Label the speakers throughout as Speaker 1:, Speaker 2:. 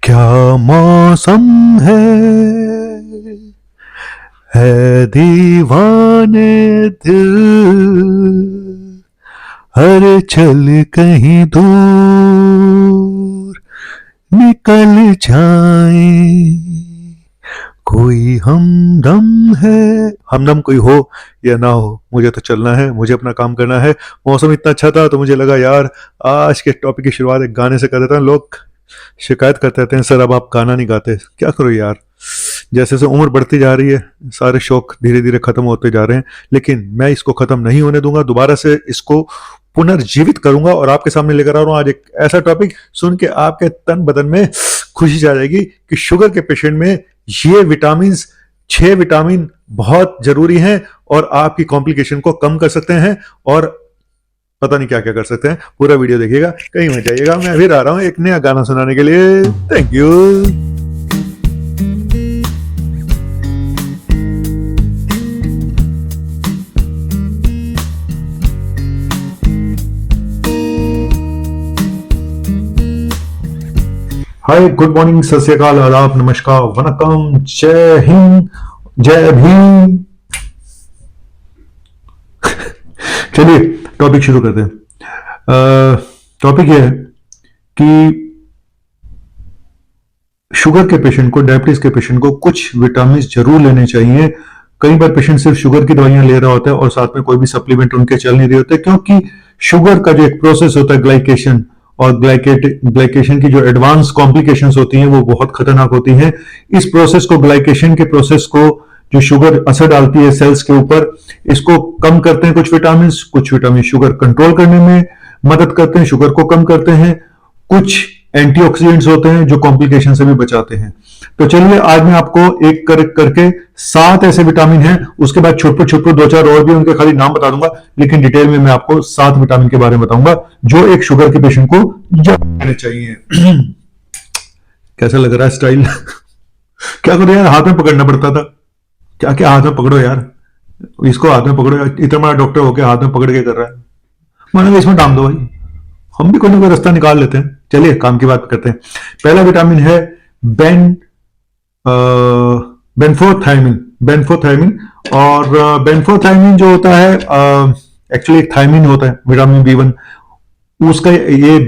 Speaker 1: क्या मौसम है दीवाने दिल, हर चल कहीं दूर निकल जाए। कोई हमदम है, हमदम कोई हो या ना हो, मुझे तो चलना है, मुझे अपना काम करना है। मौसम इतना अच्छा था तो मुझे लगा यार आज के टॉपिक की शुरुआत एक गाने से कर देता हूँ। लोग शिकायत करते रहते हैं सर अब आप गाना नहीं गाते, क्या करो यार। जैसे जैसे उम्र बढ़ती जा रही है सारे शौक धीरे धीरे खत्म होते जा रहे हैं, लेकिन मैं इसको खत्म नहीं होने दूंगा। दोबारा से इसको पुनर्जीवित करूंगा और आपके सामने लेकर आ रहा हूं आज एक ऐसा टॉपिक सुन के आपके तन बदन में खुशी आ जाएगी कि शुगर के पेशेंट में ये विटामिन, 6 विटामिन बहुत जरूरी हैं और आपकी कॉम्प्लिकेशन को कम कर सकते हैं और पता नहीं क्या क्या कर सकते हैं। पूरा वीडियो देखिएगा, कहीं मत जाइएगा। मैं फिर आ रहा हूं एक नया गाना सुनाने के लिए। Thank you. Hi, good morning, सत श्री अकाल, आदाब, नमस्कार, वनकम, जय हिंद, जय भीम। चलिए टॉपिक शुरू करते हैं। टॉपिक यह है कि शुगर के पेशेंट को, डायबिटीज के पेशेंट को कुछ विटामिन जरूर लेने चाहिए। कई बार पेशेंट सिर्फ शुगर की दवाइयां ले रहा होता है और साथ में कोई भी सप्लीमेंट उनके चल नहीं रहे होते, क्योंकि शुगर का जो एक प्रोसेस होता है ग्लाइकेशन, और ग्लाइकेशन की जो एडवांस कॉम्प्लिकेशंस होती हैं वो बहुत खतरनाक होती हैं। इस प्रोसेस को, ग्लाइकेशन के प्रोसेस को जो शुगर असर डालती है सेल्स के ऊपर, इसको कम करते हैं कुछ विटामिन शुगर कंट्रोल करने में मदद करते हैं, शुगर को कम करते हैं। कुछ एंटीऑक्सीडेंट्स होते हैं जो कॉम्प्लिकेशन से भी बचाते हैं। तो चलिए आज मैं आपको एक करके 7 ऐसे विटामिन हैं, उसके बाद छोटे छोटे 2-4 और भी, उनके खाली नाम बता दूंगा, लेकिन डिटेल में मैं आपको 7 विटामिन के बारे में बताऊंगा जो एक शुगर के पेशेंट को जरूर लेने चाहिए। कैसा लग रहा है स्टाइल? क्या करो यार, हाथ में पकड़ना पड़ता था। क्या क्या हाथ में पकड़ो यार, इसको हाथ में पकड़ो यार। इतना बड़ा डॉक्टर होके हाथ में पकड़ के कर रहा है, मैंने इसमें डाल दो भाई, हम भी कोई ना कोई रास्ता निकाल लेते हैं। चलिए काम की बात करते हैं। पहला विटामिन है बेनफोथायमिन। और बेनफोथायमिन जो होता है, एक्चुअली एक थायमिन होता है, विटामिन B1, उसका ये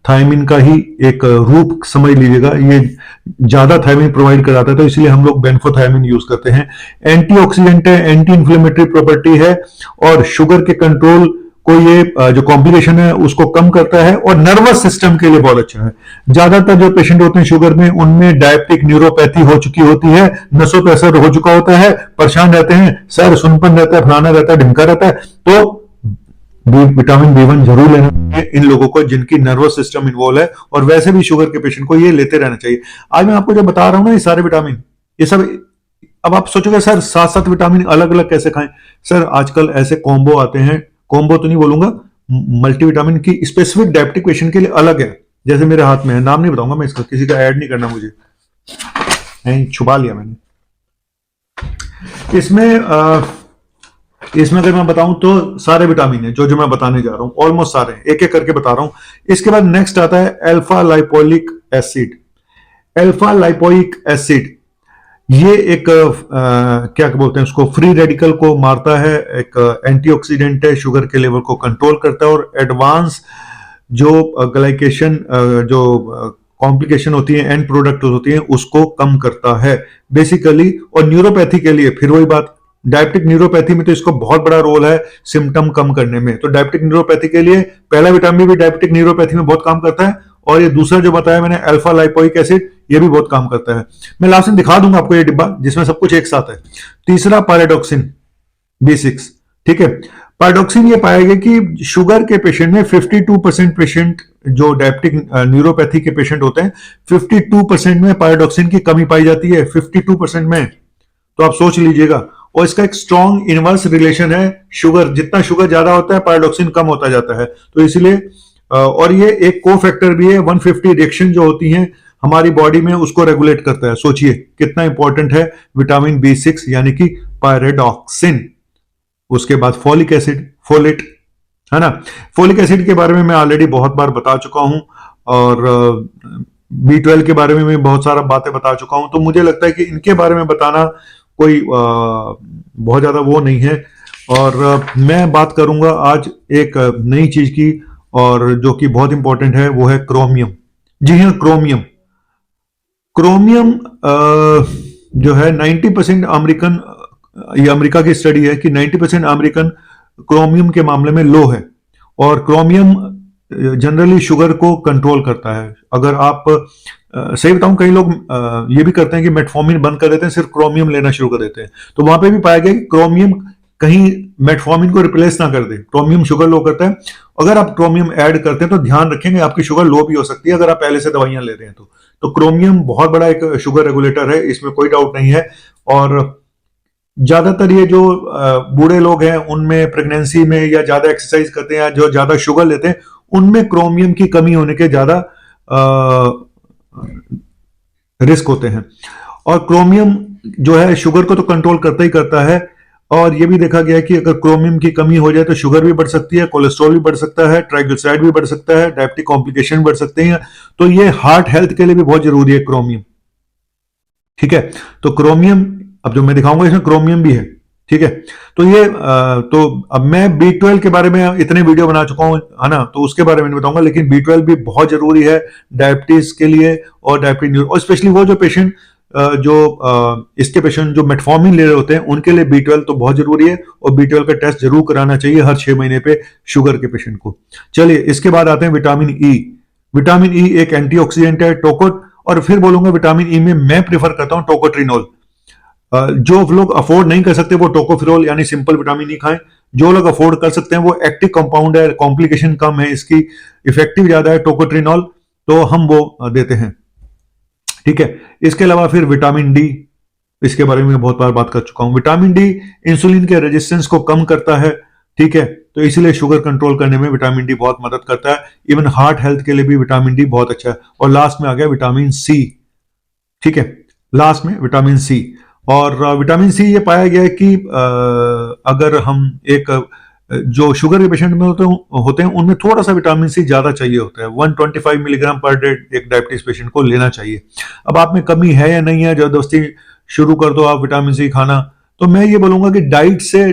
Speaker 1: थायमिन का ही एक रूप समझ लीजिएगा। ये ज्यादा थायमिन प्रोवाइड कराता है तो इसलिए हम लोग बेनफोथायमिन यूज करते हैं। एंटीऑक्सीडेंट है, एंटी इंफ्लेमेटरी प्रॉपर्टी है और शुगर के कंट्रोल को, ये जो कॉम्प्लिकेशन है उसको कम करता है और नर्वस सिस्टम के लिए बहुत अच्छा है। ज्यादातर जो पेशेंट होते हैं शुगर में, उनमें डायबिटिक न्यूरोपैथी हो चुकी होती है, नसों पे असर हो चुका होता है, परेशान रहते हैं, सर सुनपन रहता है, फलाना रहता है, ढिमका रहता है। तो विटामिन B1 जरूर लेना चाहिए इन लोगों को जिनकी नर्वस सिस्टम इन्वॉल्व है, और वैसे भी शुगर के पेशेंट को ये लेते रहना चाहिए। आज मैं आपको जो बता रहा हूं ना, ये सारे विटामिन, ये सब, अब आप सोचोगे सर 7-7 विटामिन अलग अलग कैसे खाएं? सर आजकल ऐसे कॉम्बो आते हैं, कॉम्बो तो नहीं बोलूंगा, मल्टीविटामिन की स्पेसिफिक डायबिटिक पेशेंट के लिए अलग है। जैसे मेरे हाथ में है, नाम नहीं बताऊंगा मैं इसका, किसी का ऐड नहीं करना मुझे, नहीं छुपा लिया मैंने। इसमें अगर मैं बताऊं तो सारे विटामिन है जो मैं बताने जा रहा हूं, ऑलमोस्ट सारे, एक एक करके बता रहा हूं। इसके बाद नेक्स्ट आता है alpha lipoic acid. Alpha lipoic acid ये एक क्या बोलते हैं उसको, फ्री रेडिकल को मारता है, एक एंटीऑक्सीडेंट है, शुगर के लेवल को कंट्रोल करता है और एडवांस जो ग्लाइकेशन, जो कॉम्प्लिकेशन होती है, एंड प्रोडक्ट होती है, उसको कम करता है बेसिकली। और न्यूरोपैथी के लिए फिर वही बात, डायबिटिक न्यूरोपैथी में तो इसको बहुत बड़ा रोल है सिम्टम कम करने में। तो डायबिटिक न्यूरोपैथी के लिए पहला विटामिन भी डायबिटिक न्यूरोपैथी में बहुत काम करता है, और ये दूसरा जो बताया मैंने अल्फा लाइपोइक एसिड, ये भी बहुत काम करता है। मैं लास्ट में दिखा दूंगा आपको ये डिब्बा जिसमें सब कुछ एक साथ है। तीसरा पायरोडॉक्सिन B6, ठीक है। पायरोडॉक्सिन ये पाया गया कि शुगर के पेशेंट में 52% पेशेंट जो डायबिटिक न्यूरोपैथी के पेशेंट होते हैं, 52% में पायरोडॉक्सिन की कमी पाई जाती है, 52% में। तो आप सोच लीजिएगा, और इसका एक स्ट्रॉन्ग इनवर्स रिलेशन है, शुगर जितना शुगर ज्यादा होता है पायरोडॉक्सिन कम होता जाता है। तो इसलिए, और ये एक को फैक्टर भी है, 150 रिएक्शन जो होती हैं हमारी बॉडी में उसको रेगुलेट करता है। सोचिए कितना इंपॉर्टेंट है विटामिन B6 यानी कि पायरोडॉक्सिन। उसके बाद फोलिक एसिड, फोलेट, है ना। फोलिक एसिड के बारे में मैं ऑलरेडी बहुत बार बता चुका हूं, और B12 के बारे में मैं बहुत सारा बातें बता चुका हूं, तो मुझे लगता है कि इनके बारे में बताना कोई बहुत ज्यादा वो नहीं है। और मैं बात करूंगा आज एक नई चीज की, और जो कि बहुत इंपॉर्टेंट है, वो है क्रोमियम। जी हाँ, क्रोमियम। क्रोमियम जो है 90% अमेरिकन, ये अमेरिका की स्टडी है कि 90% अमेरिकन क्रोमियम के मामले में लो है। और क्रोमियम जनरली शुगर को कंट्रोल करता है। अगर आप सही बताऊं, कई लोग ये भी करते हैं कि मेटफॉर्मिन बंद कर देते हैं, सिर्फ क्रोमियम लेना शुरू कर देते हैं। तो वहां पे भी पाया गया कि क्रोमियम कहीं मेटफॉर्मिन को रिप्लेस ना कर दे। क्रोमियम शुगर लो करता है। अगर आप क्रोमियम ऐड करते हैं तो ध्यान रखेंगे, आपकी शुगर लो भी हो सकती है अगर आप पहले से दवाइयां ले रहे हैं तो क्रोमियम बहुत बड़ा एक शुगर रेगुलेटर है, इसमें कोई डाउट नहीं है। और ज्यादातर ये जो बूढ़े लोग हैं, उनमें प्रेगनेंसी में या ज्यादा एक्सरसाइज करते हैं या जो ज्यादा शुगर लेते हैं, उनमें क्रोमियम की कमी होने के ज्यादा रिस्क होते हैं। और क्रोमियम जो है शुगर को तो कंट्रोल करता ही करता है। और ये भी देखा गया है कि अगर क्रोमियम की कमी हो जाए तो शुगर भी बढ़ सकती है, कोलेस्ट्रॉल भी बढ़ सकता है, ट्राइग्लिसराइड भी बढ़ सकता है, डायबिटिक कॉम्प्लिकेशन बढ़ सकते हैं। तो ये हार्ट हेल्थ के लिए भी बहुत जरूरी है क्रोमियम। ठीक है, तो क्रोमियम, अब जो मैं दिखाऊंगा इसमें क्रोमियम भी है। ठीक है, तो ये तो अब मैं B12 के बारे में इतने वीडियो बना चुका हूं, है ना, तो उसके बारे में नहीं बताऊंगा। लेकिन B12 भी बहुत जरूरी है डायबिटीज के लिए, और डायबिटीज, और स्पेशली वो जो पेशेंट जो इसके पेशेंट जो मेटफॉर्मिन ले रहे होते हैं, उनके लिए B12 तो बहुत जरूरी है। और B12 का टेस्ट जरूर कराना चाहिए हर 6 महीने पे शुगर के पेशेंट को। चलिए, इसके बाद आते हैं विटामिन ई। विटामिन ई एक एंटीऑक्सीडेंट है, टोको, और फिर बोलूंगा विटामिन ई में मैं प्रेफर करता हूं टोकोट्रिनोल। जो लोग अफोर्ड नहीं कर सकते वो टोकोफिरोल यानी सिंपल विटामिन ई खाएं। जो लोग अफोर्ड कर सकते हैं, वो एक्टिव कंपाउंड है, कॉम्प्लिकेशन कम है इसकी, इफेक्टिव ज्यादा है टोकोट्रिनोल, तो हम वो देते हैं। ठीक है, इसके अलावा फिर विटामिन डी, इसके बारे में बहुत बार बात कर चुका हूं। विटामिन डी इंसुलिन के रेजिस्टेंस को कम करता है। ठीक है, तो इसलिए शुगर कंट्रोल करने में विटामिन डी बहुत मदद करता है। इवन हार्ट हेल्थ के लिए भी विटामिन डी बहुत अच्छा है। और लास्ट में आ गया विटामिन सी। ठीक है, लास्ट में विटामिन सी। और विटामिन सी ये पाया गया है कि अगर हम एक जो शुगर के पेशेंट में होते हैं उनमें थोड़ा सा विटामिन सी ज्यादा चाहिए होता है। 125 मिलीग्राम पर डे एक डायबिटीज पेशेंट को लेना चाहिए। अब आप में कमी है या नहीं है, जबरदस्ती शुरू कर दो आप विटामिन सी खाना, तो मैं ये बोलूंगा कि डाइट से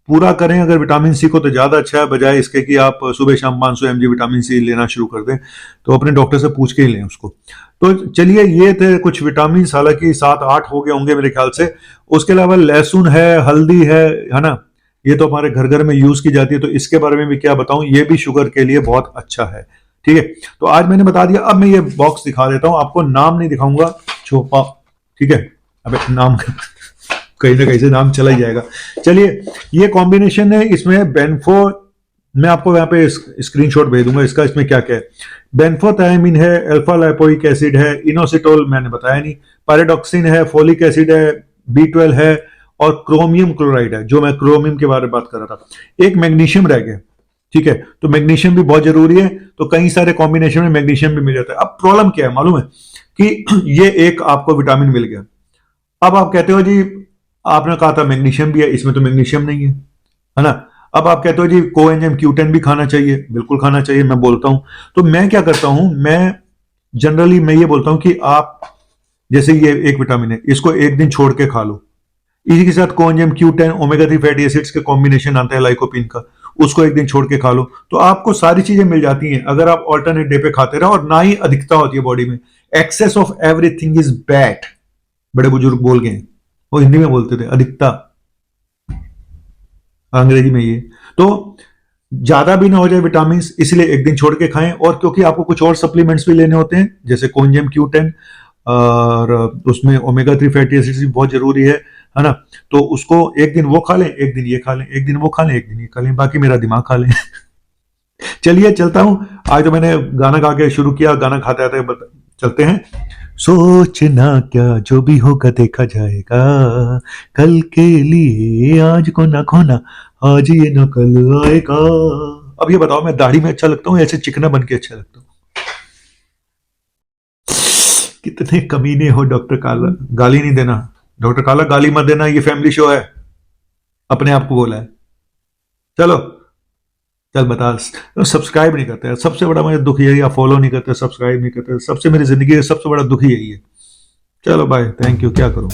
Speaker 1: पूरा करें अगर विटामिन सी को, तो ज्यादा अच्छा है, बजाय इसके कि आप सुबह शाम 500 mg विटामिन सी लेना शुरू कर दें। तो अपने डॉक्टर से पूछ के ही लें उसको। तो चलिए, ये थे कुछ विटामिन, हालांकि 7-8 हो गए होंगे मेरे ख्याल से। उसके अलावा लहसुन है, हल्दी है ना, ये तो हमारे घर घर में यूज की जाती है, तो इसके बारे में भी क्या बताऊं, ये भी शुगर के लिए बहुत अच्छा है। ठीक है, तो आज मैंने बता दिया। अब मैं ये बॉक्स दिखा देता हूं आपको, नाम नहीं दिखाऊंगा, छोपा। ठीक है, अब नाम कहीं ना कहीं से नाम चला ही जाएगा। चलिए, ये कॉम्बिनेशन है, इसमें बेनफो, मैं आपको यहाँ पे स्क्रीनशॉट भेज दूंगा इसका। इसमें क्या क्या है, बेनफोथायमिन है, अल्फा लाइपोइक एसिड है, इनोसिटोल मैंने बताया नहीं, पैराडॉक्सिन है, फोलिक एसिड है, B12 है, और क्रोमियम क्लोराइड है, जो मैं क्रोमियम के बारे में बात कर रहा था। एक मैग्नीशियम रह गया। ठीक है, तो मैग्नीशियम भी बहुत जरूरी है। तो कई सारे कॉम्बिनेशन में मैग्नीशियम भी मिल जाता है। अब प्रॉब्लम क्या है मालूम है, कि ये एक आपको विटामिन मिल गया। अब आप कहते हो जी, आपने कहा था मैग्नीशियम भी है, इसमें तो मैग्नीशियम नहीं है ना। अब आप कहते हो जी कोएंजाइम Q10 भी खाना चाहिए, बिल्कुल खाना चाहिए, मैं बोलता हूं। तो मैं क्या करता हूं, मैं जनरली मैं ये बोलता हूं कि आप, जैसे ये एक विटामिन है, इसको एक दिन छोड़ के खा लो। इसी के साथ coenzyme Q10, omega 3 fatty acids के कॉम्बिनेशन आता है लाइकोपिन का, उसको एक दिन छोड़ के खा लो, तो आपको सारी चीजें मिल जाती हैं अगर आप ऑल्टरनेट डे पे खाते रहो। और ना ही अधिकता होती है बॉडी में। Excess of everything is bad, बड़े बुजुर्ग बोल गए, वो हिंदी में बोलते थे, अधिकता अंग्रेजी में। ये तो ज्यादा भी ना हो जाए विटामिन, इसलिए एक दिन छोड़ के खाएं। और क्योंकि आपको कुछ और सप्लीमेंट्स भी लेने होते हैं, जैसे कोएंजाइम Q10, और उसमें ओमेगा 3 फैटी एसिड्स भी बहुत जरूरी है ना। तो उसको एक दिन वो खा लें, एक दिन ये खा लें, एक दिन वो खा लें, एक दिन ये खा लें, बाकी मेरा दिमाग खा लें। चलिए, चलता हूं। आज तो मैंने गाना गा के शुरू किया, गाना खाते आते चलते हैं। सोचना क्या, जो भी होगा देखा जाएगा, कल के लिए आज को ना खोना, आज ये ना कल आएगा। अब ये बताओ, मैं दाढ़ी में अच्छा लगता हूँ, ऐसे चिकना बन के अच्छा लगता हूँ? कितने कमीने हो डॉक्टर काला। गाली नहीं देना डॉक्टर काला, गाली मत देना, ये फैमिली शो है, अपने आप को बोला है। चलो। चल बता, सब्सक्राइब नहीं करते, सबसे बड़ा मुझे दुख यही है, आप फॉलो नहीं करते, सब्सक्राइब नहीं करते, सबसे मेरी जिंदगी का सबसे बड़ा दुख ही यही है। चलो बाय, थैंक यू, क्या करूं।